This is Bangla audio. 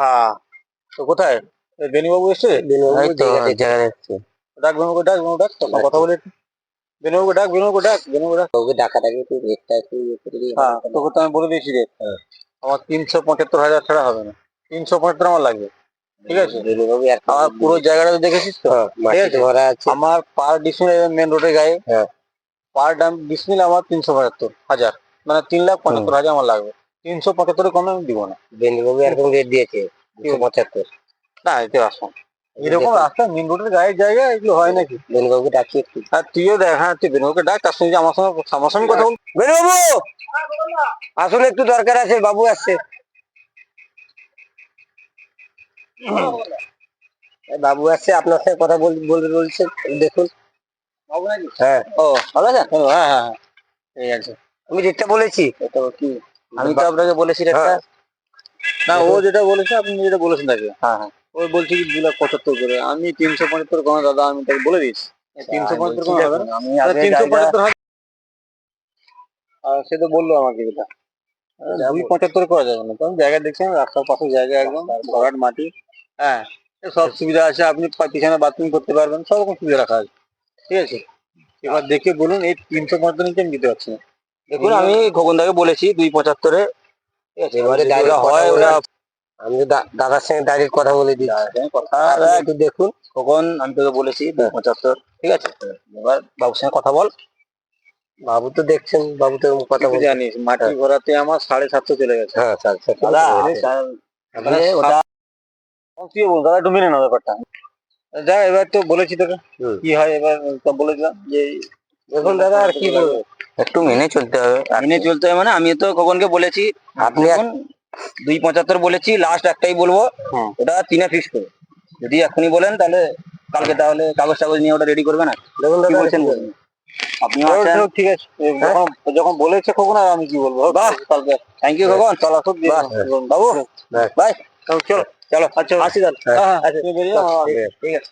হ্যাঁ, তো কোথায় বেনুবাবু এসছে? ডাক বেনুকে, ডাক বেনু, ডাক তখন কথা বলে বেনুবাবুকে ডাক, বেনুকে ডাক, বেনুকে ডাক। ওকে ডাকাটাকে একটু রেটটা একটু ইয়ে করে দিই। হ্যাঁ, তোকে তো আমি বলে দিয়েছি রে, আমার 375,000 ছাড়া হবে না, 375 আমার লাগবে। ঠিক আছে, আমার পুরো জায়গাটা দেখেছিস তো, ঠিক আছে? আমার পার ডিসমিল মেন রোডের গায়ে, পার ডিসমিল আমার 375,000, মানে 3,75,000 আমার লাগবে। 375 কমে আমি দিব না। বেনুবাবু এরকম রেট দিয়েছে 275। না, এতে আসো এরকম রাস্তা মেন রোডের গায়ের জায়গা, এগুলো হয় নাকি? বেনুবাবুকে ডাকি একটু। আর তুইও দেখ, হ্যাঁ তুই বেনুকে ডাক, তার সঙ্গে আমার সঙ্গে সামনাসামনি কথা বল। বেনুবাবু আসলে একটু দরকার আছে, বাবু আসছে। বাবু আসছে, আপনার সাথে কথা বলবে বলছে, দেখুন। বাবু নাকি? হ্যাঁ। ও ভালো আছেন? হ্যাঁ হ্যাঁ হ্যাঁ, ঠিক আছে। আমি রেটটা বলেছি। তো কি, আমি তো আপনাকে বলেছি রেটটা। না, ও যেটা বলেছে আপনি যেটা বলেছেন তাকে, হ্যাঁ হ্যাঁ, ওই বলছি কি 2,75,000 করে, আমি 375 কোনো দাদা, আমি তাকে বলে দিয়েছি 375 কোনো হবে না, আমি 375 হবে। সে তো বললো আমাকে এটা 275 করা যাবে না, কারণ জায়গা দেখছেন, রাস্তার পাশে জায়গা, একদম ভরাট মাটি। হ্যাঁ, সব সুবিধা আছে, আপনি পিছনে বাথরুম করতে পারবেন, সব রকম সুবিধা রাখা আছে। ঠিক আছে, এবার দেখে বলুন, এই 375 নিচে আমি দিতে পারছি না। দেখুন, আমি খোকনদাকে বলেছি 275-এ, ঠিক আছে, এবার যেটা হয় ওটা আমি দাদার সঙ্গে ডাইরেক্ট কথা বলে দিচ্ছি। কথা একটু দেখুন। কখন আমি তোকে বলেছি 275, ঠিক আছে, এবার বাবুর সঙ্গে কথা বল। বাবু তো দেখছেন, বাবু তো কথা তুই তো জানিস মাটি ভরাতে আমার 750 চলে গেছে। হ্যাঁ স্যার, দাদা ওটা তুই বল, দাদা একটু মেনে নাও ব্যাপারটা। যা, এবার তো বলেছি তোকে, কি হয় এবার তো বলে দিলাম যে দেখুন দাদা, আর কি বলবো, একটু মেনে চলতে হবে। মেনে চলতে হবে মানে, আমি তো খোকনকে বলেছি, আপনি এখন 275 বলেছি, লাস্ট একটাই বলবো, ওটা 3-এ ফিক্স করো। যদি এখনই বলেন তাহলে কালকে তাহলে কাগজ টাগজ নিয়ে ওটা রেডি করবে না। দেখুন কি দাদা, বলছেন বলুন। আপনি আছেন, ঠিক আছে, যখন যখন বলেছে খোকন, আর আমি কি বলবো। বাহ, কালকে থ্যাংক ইউ খোকন, চল আসুক বাবু, বাই, চলো চলো, আচ্ছা আসি তাহলে। হ্যাঁ হ্যাঁ, ঠিক আছে।